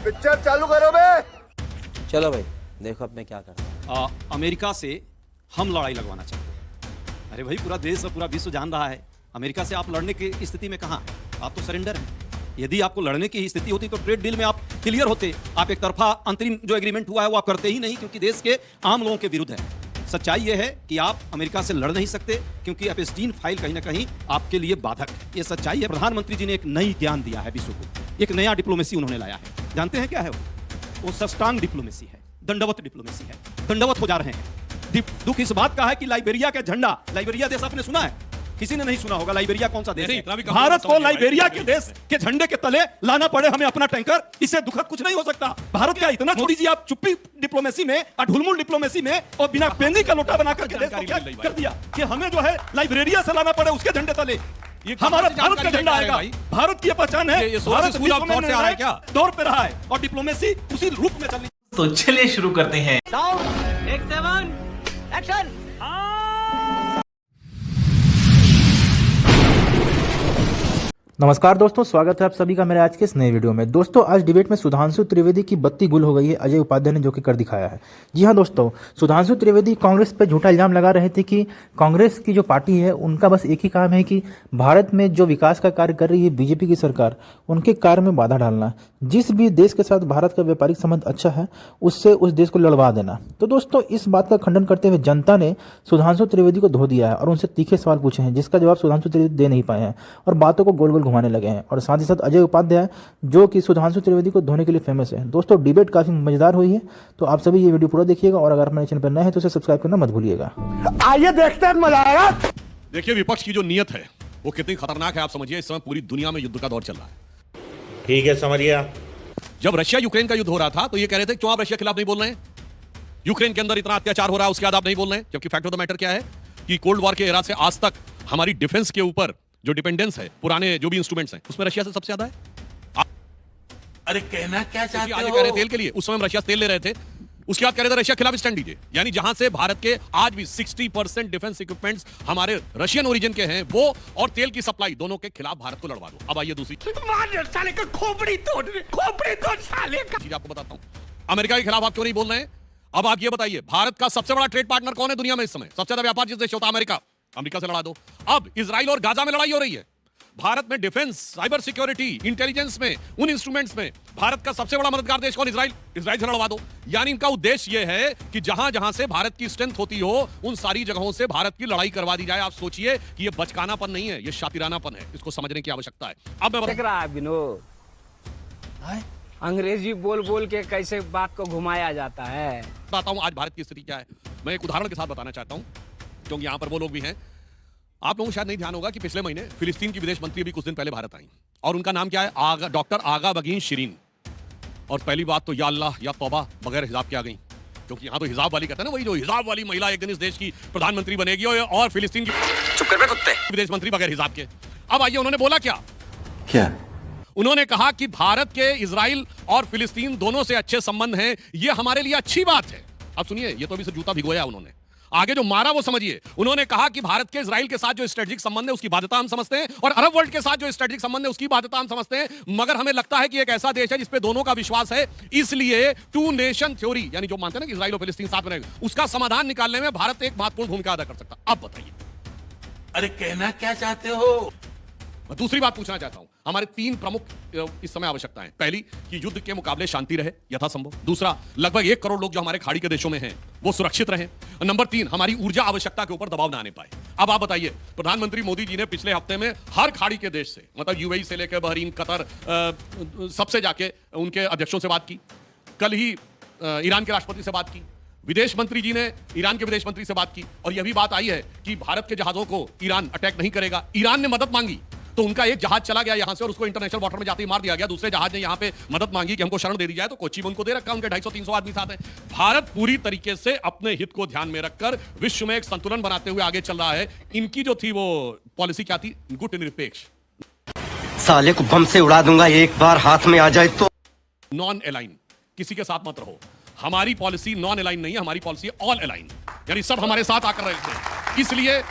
Picture चालू करो बे। चलो भाई देखो अब मैं क्या कर अमेरिका से हम लड़ाई लगवाना चाहते हैं। अरे भाई पूरा देश और पूरा विश्व जान रहा है अमेरिका से आप लड़ने की स्थिति में कहाँ हैं? आप तो सरेंडर हैं। यदि आपको लड़ने की स्थिति होती तो ट्रेड डील में आप क्लियर होते। आप एक तरफा अंतरिम जो एग्रीमेंट हुआ है वो आप करते ही नहीं, क्योंकि देश के आम लोगों के विरुद्ध है। सच्चाई यह है कि आप अमेरिका से लड़ नहीं सकते, क्योंकि एपस्टीन फाइल कहीं ना कहीं आपके लिए बाधक है। ये सच्चाई है। प्रधानमंत्री जी ने एक नई ज्ञान दिया है विश्व को, एक नया डिप्लोमेसी उन्होंने लाया है। जानते हैं क्या है वो सस्टांग डिप्लोमेसी है, दंडवत डिप्लोमेसी है। दंडवत हो जा रहे हैं। दुख इस बात का है कि लाइबेरिया का झंडा, लाइबेरिया देश आपने सुना है? किसी ने नहीं सुना होगा। लाइबेरिया कौन सा देश है? भारत को लाइबेरिया के देश के झंडे के तले लाना पड़े हमें अपना टैंकर, इससे दुखद कुछ नहीं हो सकता। भारत क्या इतना छोड़ दीजिए आप, चुप्पी डिप्लोमेसी में और ढुलमुल डिप्लोमेसी में और बिना पेनी का लोटा बनाकर के देश को क्या कर दिया कि हमें जो है लाइब्रेरिया से लाना पड़े उसके झंडे तले। हमारा भारत का झंडा आएगा। भारत की पहचान है, भारत स्कूल ऑफ थॉट से आ रहा है क्या? दौर पे रहा है और डिप्लोमेसी उसी रूप में चल रही। तो चलिए शुरू करते हैं। एक्शन। नमस्कार दोस्तों, स्वागत है आप सभी का मेरे आज के इस नए वीडियो में। दोस्तों आज डिबेट में सुधांशु त्रिवेदी की बत्ती गुल हो गई है अजय उपाध्याय ने जो कि कर दिखाया है। जी हाँ दोस्तों, सुधांशु त्रिवेदी कांग्रेस पर झूठा इल्जाम लगा रहे थे कि कांग्रेस की जो पार्टी है उनका बस एक ही काम है कि भारत में जो विकास का कार्य कर रही है बीजेपी की सरकार, उनके कार्य में बाधा डालना। जिस भी देश के साथ भारत का व्यापारिक संबंध अच्छा है उससे उस देश को लड़वा देना। तो दोस्तों इस बात का खंडन करते हुए जनता ने सुधांशु त्रिवेदी को धो दिया है और उनसे तीखे सवाल पूछे हैं, जिसका जवाब सुधांशु त्रिवेदी दे नहीं पाए हैं और बातों को गोल गोल घुमाने लगे हैं। और साथ ही साथ अजय उपाध्याय जो कि सुधांशु त्रिवेदी को धोने के लिए फेमस है। दोस्तों डिबेट काफी मजेदार हुई है, तो आप सभी ये वीडियो पूरा देखिएगा और अगर हमारे चैनल पर नए हैं तो इसे सब्सक्राइब करना मत भूलिएगा। आइए देखते हैं, मजा आएगा। देखिए विपक्ष की जो नीयत है वो कितनी खतरनाक है आप समझिए। इस समय पूरी दुनिया में युद्ध का दौर चल रहा है। ठीक है, समझ गया। जब रशिया यूक्रेन का युद्ध हो रहा था तो ये कह रहे थे क्यों आप रशिया के खिलाफ नहीं बोल रहे हैं, यूक्रेन के अंदर इतना अत्याचार हो रहा है उसके बाद आप नहीं बोल रहे हैं। जबकि फैक्ट ऑफ द मैटर क्या है कि कोल्ड वॉर के एरा से आज तक हमारी डिफेंस के ऊपर जो डिपेंडेंस है, पुराने जो भी इंस्ट्रूमेंट्स हैं, उसमें रशिया से सबसे ज्यादा है। अरे कहना क्या चाहते हो? आज कह रहे तेल के लिए, उस समय हम रशिया से तेल ले रहे थे, उसके बाद कह रहे थे रशिया के खिलाफ स्टैंड दीजिए। यानी जहां से भारत के आज भी 60% डिफेंस इक्विपमेंट्स हमारे रशियन ओरिजिन के हैं, वो और तेल की सप्लाई दोनों के खिलाफ भारत को लड़वा दो। अब आइए दूसरी साले का खोपड़ी तोड़ साले का चीज आपको बताता हूं, अमेरिका के खिलाफ आप क्यों नहीं बोल रहे हैं। अब आप ये बताइए भारत का सबसे बड़ा ट्रेड पार्टनर कौन है दुनिया में इस समय? सबसे ज्यादा व्यापार जिस देश होता है अमेरिका, अमेरिका से लड़ा दो। अब इजराइल और गाजा में लड़ाई हो रही है। भारत में डिफेंस, साइबर सिक्योरिटी, इंटेलिजेंस में, उन इंस्ट्रूमेंट्स में भारत का सबसे बड़ा मददगार देश कौन? इजराइल। इजराइल से लड़वा दो। यानी इनका उद्देश्य यह है कि जहां जहां से भारत की स्ट्रेंथ होती हो उन सारी जगहों से भारत की लड़ाई करवा दी जाए। आप सोचिए कि ये बचकानापन नहीं है, ये शातिरानापन है। इसको समझने की आवश्यकता है। अब मैं रहा है विनोद, अंग्रेजी बोल बोल के कैसे बात को घुमाया जाता है। बताता हूं आज भारत की स्थिति क्या है। मैं एक उदाहरण के साथ बताना चाहता हूं, क्योंकि यहां पर वो लोग भी हैं। आप लोगों को शायद नहीं ध्यान होगा कि पिछले महीने फिलिस्तीन की विदेश मंत्री भी कुछ दिन पहले भारत आई और उनका नाम क्या है? डॉक्टर आगा बगीन शिरीन। और पहली बात तो या अल्लाह या तौबा बगैर हिजाब के आ गई, क्योंकि यहां तो हिजाब वाली कहते हैं ना, वही जो हिजाब वाली महिला एक दिन इस देश की प्रधानमंत्री बनेगी और फिलिस्तीन की चुप कर बे कुत्ते, विदेश मंत्री बगैर हिजाब के। अब आइए उन्होंने बोला क्या? उन्होंने कहा कि भारत के इजराइल और फिलिस्तीन दोनों से अच्छे संबंध हैं, ये हमारे लिए अच्छी बात है। अब सुनिए, ये तो अभी से जूता भिगोया उन्होंने, आगे जो मारा वो समझिए। उन्होंने कहा कि भारत के इजराइल के साथ जो स्ट्रेटेजिक संबंध है उसकी बाध्यता हम समझते हैं और अरब वर्ल्ड के साथ जो स्ट्रेटेजिक संबंध है उसकी बाध्यता हम समझते हैं, मगर हमें लगता है कि एक ऐसा देश है जिसपे दोनों का विश्वास है, इसलिए टू नेशन थ्योरी, यानी जो मानते हैं ना कि इजराइल और फिलिस्तीन साथ में रहेगा, उसका समाधान निकालने में भारत एक महत्वपूर्ण भूमिका अदा कर सकता। अब बताइए, अरे कहना क्या चाहते हो? मैं दूसरी बात पूछना चाहता हूं। हमारे तीन प्रमुख इस समय आवश्यकताएं। पहली कि युद्ध के मुकाबले शांति रहे यथासंभव। दूसरा, लगभग 1 करोड़ लोग जो हमारे खाड़ी के देशों में हैं वो सुरक्षित रहें। नंबर 3, हमारी ऊर्जा आवश्यकता के ऊपर दबाव ना आने पाए। अब आप बताइए, प्रधानमंत्री मोदी जी ने पिछले हफ्ते में हर खाड़ी के देश से, मतलब यूएई से लेकर बहरीन, कतर, सबसे जाके उनके अध्यक्षों से बात की। कल ही ईरान के राष्ट्रपति से बात की। विदेश मंत्री जी ने ईरान के विदेश मंत्री से बात की और यह भी बात आई है कि भारत के जहाजों को ईरान अटैक नहीं करेगा। ईरान ने मदद मांगी तो उनका एक जहाज चला गया यहां से और उसको इंटरनेशनल वाटर में जाते ही मार दिया गया। दूसरे जहाज ने यहां पे मदद मांगी कि हमको शरण दे दी जाए, तो कोच्चि में उनको दे रखा, उनके 250-300 आदमी साथ हैं। भारत पूरी तरीके से अपने हित को ध्यान में रखकर विश्व में एक संतुलन बनाते हुए आगे चल रहा है। इनकी जो थी वो पॉलिसी क्या थी? गुट निरपेक्ष। साले को बम से उड़ा दूंगा एक बार हाथ में आ जाए तो। नॉन अलाइन, किसी के साथ मत रहो। हमारी पॉलिसी नॉन अलाइन नहीं है, हमारी पॉलिसी ऑल अलाइन, यानी सब हमारे साथ आकर रहते हैं। इसलिए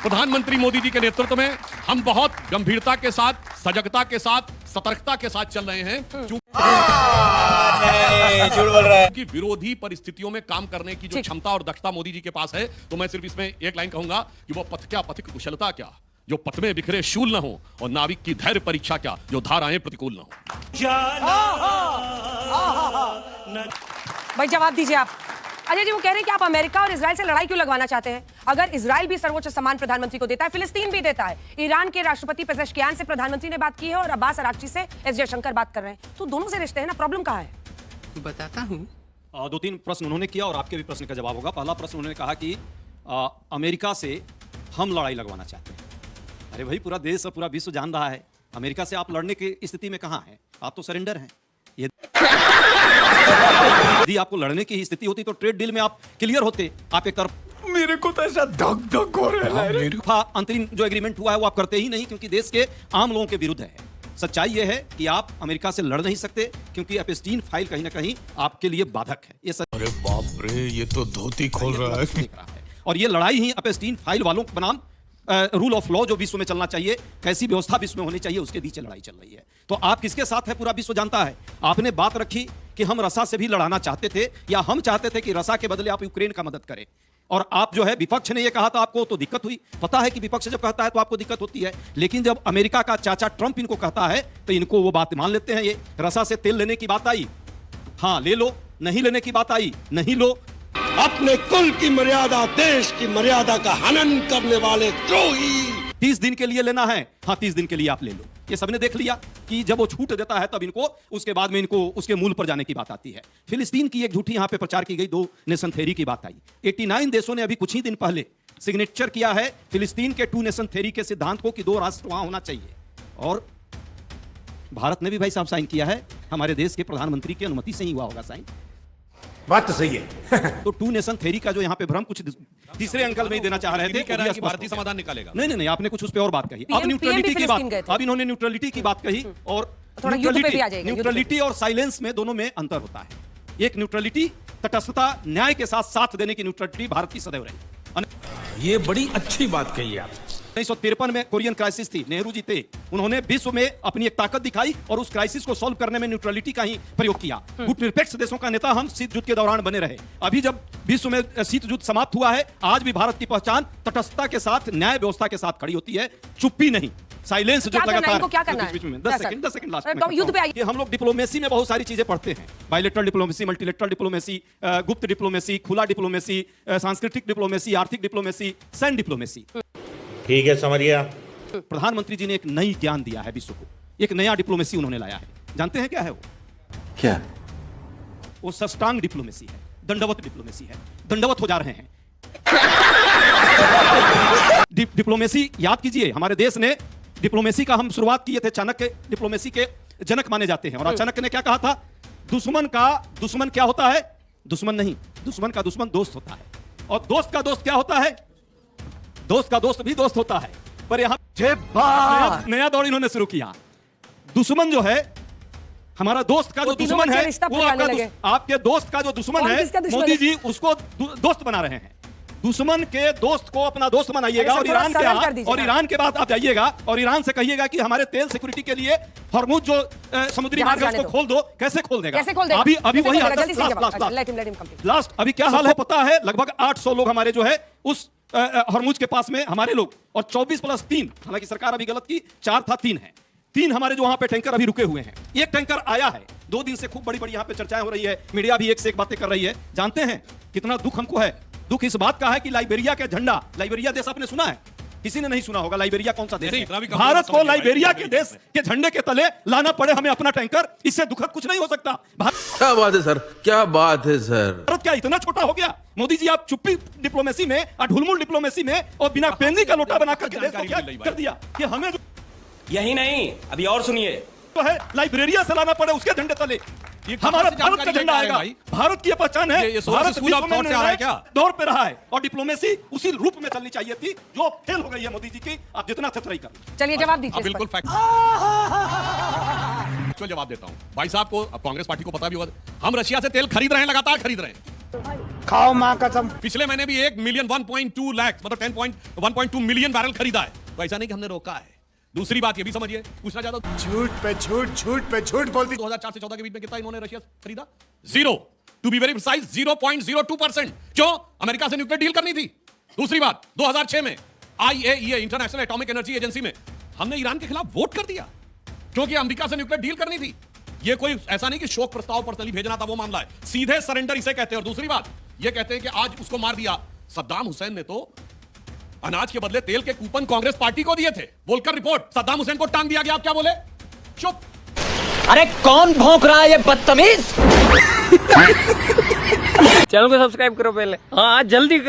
प्रधानमंत्री मोदी जी के नेतृत्व में हम बहुत गंभीरता के साथ, सजगता के साथ, सतर्कता के साथ चल रहे हैं। झूठ बोल रहा है। कि विरोधी परिस्थितियों में काम करने की जो क्षमता और दक्षता मोदी जी के पास है, तो मैं सिर्फ इसमें एक लाइन कहूंगा कि वो पथ क्या, पथिक कुशलता क्या, जो पथ में बिखरे शूल न हो, और नाविक की धैर्य परीक्षा क्या, जो धाराएं प्रतिकूल न हो। भाई जवाब दीजिए आप। अजय जी वो कह रहे हैं कि आप अमेरिका और इजराइल से लड़ाई क्यों लगवाना चाहते हैं? अगर इजराइल भी सर्वोच्च सम्मान प्रधानमंत्री को देता है, फिलिस्तीन भी देता है, ईरान के राष्ट्रपति पेजेश्कियान से प्रधानमंत्री ने बात की है और अब्बास अराक्ची से एस जयशंकर बात कर रहे हैं, तो दोनों से रिश्ते हैं ना, प्रॉब्लम कहाँ है? बताता हूँ। दो तीन प्रश्न उन्होंने किया और आपके भी प्रश्न का जवाब होगा। पहला प्रश्न उन्होंने कहा कि अमेरिका से हम लड़ाई लगवाना चाहते हैं। अरे भाई पूरा देश और पूरा विश्व जान रहा है अमेरिका से आप लड़ने की स्थिति में कहाँ हैं, आप तो सरेंडर हैं। यदि आपको लड़ने की स्थिति होती तो ट्रेड डील में आप क्लियर होते। आप एक तरफ, मेरे को तो ऐसा धक धक हो रहा है। अंतरिम जो एग्रीमेंट हुआ है वो आप करते ही नहीं, क्योंकि देश के आम लोगों के विरुद्ध है। सच्चाई यह है कि आप अमेरिका से लड़ नहीं सकते, क्योंकि एपस्टीन फाइल कहीं ना कहीं आपके लिए बाधक है। ये अरे बाप रे, ये तो धोती खोल रहा है। और ये लड़ाई ही एपस्टीन फाइल वालों के बनाम रूल ऑफ लॉ जो विश्व में चलना चाहिए, कैसी व्यवस्था विश्व में होनी चाहिए, उसके बीच लड़ाई चल रही है। तो आप किसके साथ है पूरा विश्व जानता है। आपने बात रखी कि हम रसा से भी लड़ाना चाहते थे, या हम चाहते थे कि रसा के बदले आप यूक्रेन का मदद करें, और आप जो है विपक्ष ने ये कहा था आपको, तो दिक्कत हुई। पता है कि विपक्ष जब कहता है तो आपको दिक्कत होती है, लेकिन जब अमेरिका का चाचा ट्रंप इनको कहता है तो इनको वो बात मान लेते हैं। ये रसा से तेल लेने की बात आई, हाँ ले लो, नहीं लेने की बात आई, नहीं लो। अपने कुल की मर्यादा, देश की मर्यादा का हनन करने वाले द्रोही। 30 दिन के लिए लेना है, हाँ 30 दिन के लिए आप ले लो। ये सबने देख लिया कि जब वो छूट देता है तब इनको उसके बाद में इनको उसके मूल पर जाने की बात आती है। फिलिस्तीन की एक झूठी यहां पे प्रचार की गई, 2 नेशन थ्योरी की बात आई। 89 देशों ने अभी कुछ ही दिन पहले सिग्नेचर किया है फिलिस्तीन के 2 नेशन थ्योरी के सिद्धांत को कि 2 राष्ट्र वहां होना चाहिए, और भारत ने भी भाई साहब साइन किया है। हमारे देश के प्रधानमंत्री की अनुमति से ही हुआ होगा साइन। बात तो सही है। तो 2 नेशन थ्योरी का जो यहाँ पे भ्रम कुछ तीसरे अंकल में ही देना चाह रहे थे, कह रहा है कि भारतीय समाधान निकालेगा। नहीं, आपने कुछ उस पे और बात कही। अब न्यूट्रलिटी की बात, अब इन्होंने न्यूट्रलिटी की बात कही, और न्यूट्रलिटी और साइलेंस में दोनों में अंतर होता है। एक न्यूट्रलिटी तटस्थता, न्याय के साथ साथ देने की न्यूट्रलिटी भारत की सदैव रही। ये बड़ी अच्छी बात कही आप। 1953 में कोरियन क्राइसिस थी, नेहरू जी थे, उन्होंने विश्व में अपनी एक ताकत दिखाई और उस क्राइसिस को सॉल्व करने में न्यूट्रलिटी का ही प्रयोग किया। गुटनिरपेक्ष देशों का नेता हम शीत युद्ध के दौरान बने रहे। अभी जब विश्व में शीत युद्ध समाप्त हुआ है, आज भी भारत की पहचान तटस्थता के साथ, न्याय व्यवस्था के साथ खड़ी होती है, चुप्पी नहीं, साइलेंस जो लगातार। क्या करना है? 10 सेकंड लास्ट में युद्ध पे आइए। हम लोग डिप्लोमेसी में बहुत सारी चीजें पढ़ते हैं, बायलैटरल डिप्लोमेसी, मल्टीलैटरल डिप्लोमेसी, गुप्त डिप्लोमेसी, खुला डिप्लोमेसी, सांस्कृतिक डिप्लोमेसी, आर्थिक डिप्लोमेसी, सैन्य डिप्लोमेसी। ठीक है, समझिए। प्रधानमंत्री जी ने एक नई ज्ञान दिया है विश्व को, एक नया डिप्लोमेसी उन्होंने लाया है। जानते हैं क्या है वो? क्या? वो सष्टांग डिप्लोमेसी है, दंडवत डिप्लोमेसी है। दंडवत हो जा रहे हैं। डिप्लोमेसी याद कीजिए, हमारे देश ने डिप्लोमेसी का हम शुरुआत किए थे, चाणक्य डिप्लोमेसी के जनक माने जाते हैं। और चाणक्य ने क्या कहा था? दुश्मन का दुश्मन क्या होता है? दुश्मन नहीं, दुश्मन का दुश्मन दोस्त होता है। और दोस्त का दोस्त क्या होता है? दोस्त का दोस्त भी दोस्त होता है। पर यहां नया दौर इन्होंने शुरू किया। दुश्मन जो है, हमारा दोस्त का जो दुश्मन है, वो आपके दोस्त का जो दुश्मन है, मोदी जी उसको दोस्त बना रहे हैं। दुश्मन के दोस्त को अपना दोस्त बनाइएगा, और ईरान के बाद आप जाइएगा और ईरान से कहिएगा कि हमारे तेल सिक्योरिटी के लिए हॉर्मुज जो समुद्री मार्ग है उसको खोल दो। कैसे खोल देगा? अभी वही लास्ट अभी क्या हाल है पता है? लगभग 800 लोग हमारे जो है उस हॉर्मुज के पास में, हमारे लोग, और 24 + 3, हालांकि सरकार अभी गलत की, 4 था, 3 है। 3 हमारे जो वहां पे टैंकर अभी रुके हुए हैं। एक टैंकर आया है, 2 दिन से खूब बड़ी बड़ी यहां पे चर्चाएं हो रही है, मीडिया भी एक से एक बातें कर रही है। जानते हैं कितना दुख हमको है? दुख इस बात का है कि लाइबेरिया के झंडा, लाइबेरिया देश आपने सुना है? किसी ने नहीं सुना होगा। लाइबेरिया कौन सा देश है? भारत को लाइबेरिया के देश के झंडे के तले लाना पड़े हमें अपना टैंकर, इससे दुखद कुछ नहीं हो सकता। क्या बात है सर, क्या बात है सर। भारत क्या इतना छोटा हो गया? मोदी जी आप चुप्पी डिप्लोमेसी में, ढुलमुल डिप्लोमेसी में, और बिना पेंदी का लोटा बनाकर देश को क्या कर दिया कि हमें यही नहीं, अभी और सुनिए, तो है लाइब्रेरिया से लाना पड़े उसके झंडे तले। हमारा भारत का झंडा आएगा, भारत की पहचान है। भारत स्कूल ऑफ थॉट से आ रहा है क्या? दौर पे रहा है, और डिप्लोमेसी उसी रूप में चलनी चाहिए थी जो फेल हो गई है मोदी जी की। आप जितना थतराई कर। चलिए जवाब दीजिए। बिल्कुल फैक्ट जवाब देता हूं भाई साहब को। अब कांग्रेस पार्टी को पता भी होगा, हम रशिया से तेल खरीद रहे हैं, लगातार खरीद रहे हैं। खाओ मां कसम। पिछले महीने भी 1 मिलियन 1.2 लाख, मतलब 1.2 मिलियन बैरल खरीदा है। तो ऐसा नहीं कि हमने रोका है, दूसरी बात ये भी समझिए, पूछना चाहता हूं, झूठ पे झूठ बोलती 2004 से 14 के बीच में कितना इन्होंने रशिया खरीदा? 0, टू बी वेरी प्रिसाइज 0.02%। क्यों? अमेरिका से न्यूक्लियर डील करनी थी। दूसरी बात, 2006 में IAEA international atomic energy agency में हमने ईरान के खिलाफ वोट कर दिया क्योंकि अमेरिका से न्यूक्लियर डील करनी थी। ये कोई ऐसा नहीं कि शोक प्रस्ताव पर्सनली भेजना था, वो मामला है, सीधे सरेंडर इसे कहते हैं। और दूसरी बात ये कहते हैं कि आज उसको मार दिया। सद्दाम हुसैन ने तो अनाज के बदले तेल के कूपन कांग्रेस पार्टी को दिए थे, बोलकर रिपोर्ट, सद्दाम हुसैन को टांग दिया गया। आप क्या बोले? चुप। अरे कौन भौंक रहा है ये बदतमीज? चैनल को सब्सक्राइब करो पहले, हाँ जल्दी करो।